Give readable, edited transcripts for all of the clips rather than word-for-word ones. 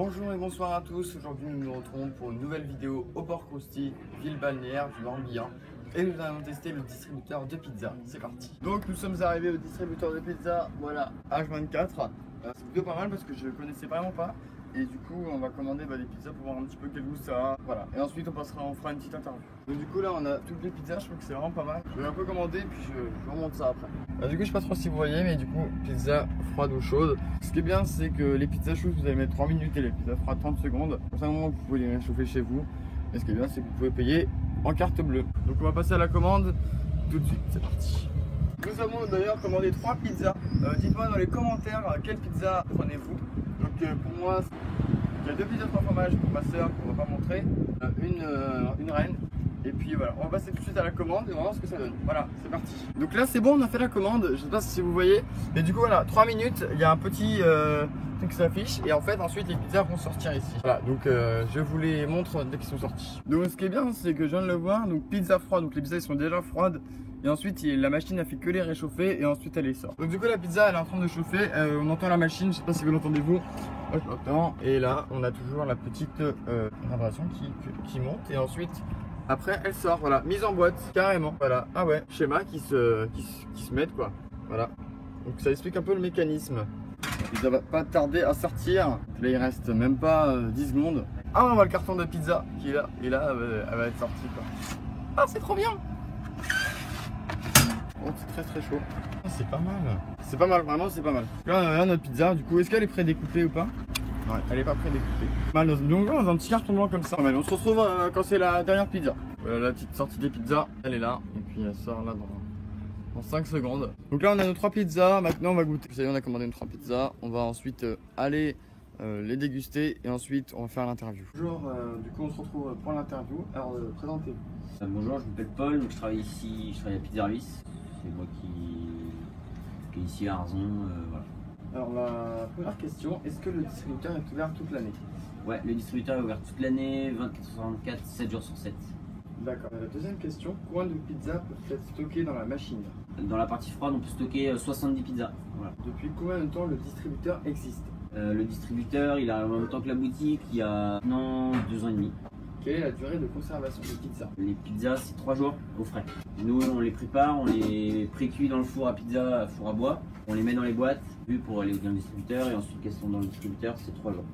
Bonjour et bonsoir à tous, aujourd'hui nous nous retrouvons pour une nouvelle vidéo au Port Crousty, ville balnéaire du Morbihan. Et nous allons tester le distributeur de pizza, c'est parti. Donc nous sommes arrivés au distributeur de pizza, voilà, H24. C'est plutôt pas mal parce que je ne connaissais vraiment pas. Et du coup on va commander des pizzas pour voir un petit peu quel goût ça a. Voilà. Et ensuite on fera une petite interview. Donc du coup là on a toutes les pizzas, je trouve que c'est vraiment pas mal. Je vais un peu commander puis je vous remonte ça après. Du coup je sais pas trop si vous voyez, mais du coup pizza froide ou chaude. Ce qui est bien c'est que les pizzas chaudes vous allez mettre 3 minutes et les pizzas froides 30 secondes. Pour ça au moment où vous pouvez les réchauffer chez vous. Et ce qui est bien c'est que vous pouvez payer en carte bleue. Donc on va passer à la commande tout de suite, c'est parti. Nous avons d'ailleurs commandé 3 pizzas. Dites-moi dans les commentaires quelle pizza prenez-vous. Donc pour moi, il y a 2 pizzas 3 fromages pour ma soeur qu'on va pas montrer, une reine. Et puis voilà, on va passer tout de suite à la commande et on va voir ce que ça donne. Voilà, c'est parti. Donc là c'est bon, on a fait la commande, je sais pas si vous voyez. Et du coup voilà, 3 minutes, il y a un petit truc qui s'affiche. Et en fait ensuite les pizzas vont sortir ici. Voilà, donc je vous les montre dès qu'ils sont sortis. Donc ce qui est bien c'est que je viens de le voir, donc pizza froide, donc les pizzas sont déjà froides. Et ensuite la machine a fait que les réchauffer et ensuite elle les sort. Donc du coup la pizza elle est en train de chauffer, on entend la machine, je sais pas si vous l'entendez vous. Moi je l'entends. Et là on a toujours la petite vibration qui monte et ensuite après elle sort, voilà, mise en boîte carrément. Voilà, ah ouais, schéma qui se mettent quoi. Voilà, donc ça explique un peu le mécanisme. Ça va pas tarder à sortir. Là il reste même pas 10 secondes. Ah on voit le carton de pizza qui est là et là elle va être sortie quoi. Ah c'est trop bien. Oh, c'est très chaud. Oh, c'est pas mal. C'est pas mal, vraiment c'est pas mal. Là on a notre pizza, du coup est-ce qu'elle est pré-découpée ou pas? Ouais, elle est pas pré-découpée. Mal dans un petit carton blanc comme ça. On se retrouve quand c'est la dernière pizza. Voilà la petite sortie des pizzas, elle est là. Et puis elle sort là dans 5 secondes. Donc là on a nos 3 pizzas, maintenant on va goûter. Vous savez on a commandé nos 3 pizzas. On va ensuite aller les déguster et ensuite on va faire l'interview. Bonjour, du coup on se retrouve pour l'interview. Alors présentez-vous. Bonjour, je m'appelle Paul, donc je travaille ici, je travaille à Pizza Ruiz. C'est moi qui est ici à Arzon, voilà. Alors la première question, est-ce que le distributeur est ouvert toute l'année? Ouais, le distributeur est ouvert toute l'année, 24/24, 7 jours sur 7. D'accord. La deuxième question, combien de pizzas peuvent être stockées dans la machine? Dans la partie froide, on peut stocker 70 pizzas. Voilà. Depuis combien de temps le distributeur existe? Le distributeur, il a en même temps que la boutique, il y a maintenant 2 ans et demi. Quelle est la durée de conservation des pizzas? Les pizzas, c'est 3 jours au frais. Nous, on les prépare, on les pré-cuit dans le four à pizza, four à bois. On les met dans les boîtes, pour aller dans le distributeur, et ensuite, qu'elles sont dans le distributeur, c'est 3 jours.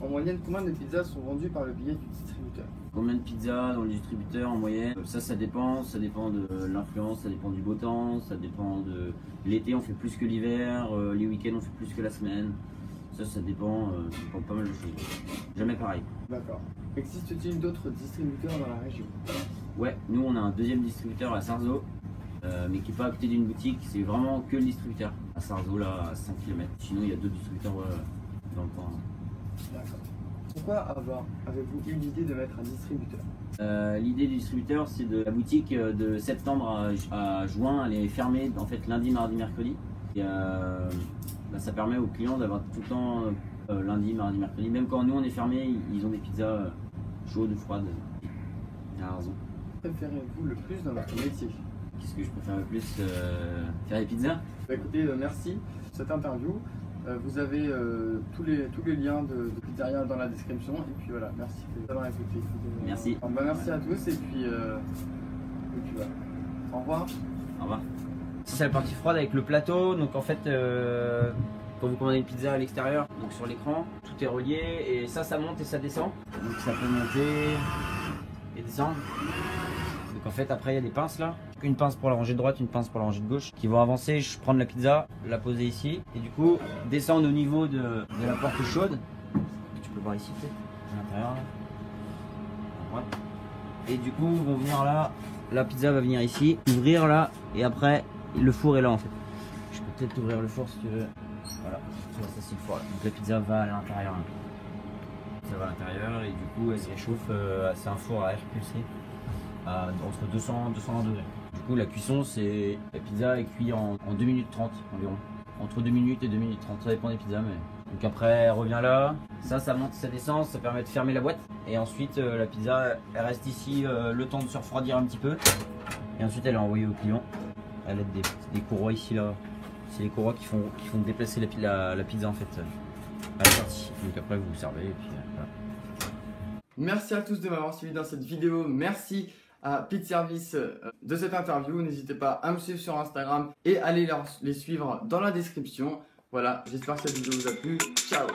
En moyenne, combien de pizzas sont vendues par le biais du distributeur? Combien de pizzas dans le distributeur en moyenne? Ça dépend de l'influence, ça dépend du beau temps, ça dépend de l'été, on fait plus que l'hiver, les week-ends, on fait plus que la semaine. Ça dépend pas mal de choses. Jamais pareil. D'accord. Existe-t-il d'autres distributeurs dans la région? Ouais, nous on a un deuxième distributeur à Sarzeau, mais qui n'est pas à côté d'une boutique, c'est vraiment que le distributeur. À Sarzeau, là, à 5 km. Sinon, il y a 2 distributeurs dans le coin. D'accord. Pourquoi avez-vous eu l'idée de mettre un distributeur? L'idée du distributeur, c'est de la boutique de septembre à juin, elle est fermée en fait lundi, mardi, mercredi. Et, ça permet aux clients d'avoir tout le temps lundi, mardi, mercredi. Même quand nous on est fermé, ils ont des pizzas chaudes ou froides. À raison. Préférez-vous le plus dans votre métier? Qu'est-ce que je préfère le plus? Faire des pizzas? Bah, écoutez, merci pour cette interview. Vous avez tous les liens de pizzeria dans la description. Et puis voilà, merci d'avoir écouté. Merci. Bah, merci à tous et puis voilà. Au revoir. Au revoir. C'est la partie froide avec le plateau. Donc en fait, quand vous commandez une pizza à l'extérieur, donc sur l'écran, tout est relié et ça monte et ça descend. Donc ça peut monter et descendre. Donc en fait après il y a des pinces là. Une pince pour la rangée de droite, une pince pour la rangée de gauche qui vont avancer. Je prends la pizza, la poser ici et du coup descendre au niveau de la porte chaude. Tu peux voir ici peut-être à l'intérieur. Et du coup vont venir là. La pizza va venir ici, ouvrir là et après le four est là en fait. Je peux peut-être ouvrir le four si tu veux. Voilà, tu vois ça c'est le four là. Donc la pizza va à l'intérieur. Ça va à l'intérieur et du coup elle se réchauffe. C'est un four à air pulsé entre 200 et 220 degrés. Du coup la cuisson c'est la pizza est cuite en 2 minutes 30 environ. Entre 2 minutes et 2 minutes 30, ça dépend des pizzas mais. Donc après elle revient là, ça monte, ça descend, ça permet de fermer la boîte. Et ensuite la pizza elle reste ici le temps de se refroidir un petit peu. Et ensuite elle est envoyée au client. Elle a des courroies ici là. C'est les courroies qui font déplacer la pizza en fait. à la sortie. Donc après vous vous servez et puis voilà. Merci à tous de m'avoir suivi dans cette vidéo. Merci à Pete Service de cette interview. N'hésitez pas à me suivre sur Instagram et allez les suivre dans la description. Voilà, j'espère que cette vidéo vous a plu. Ciao!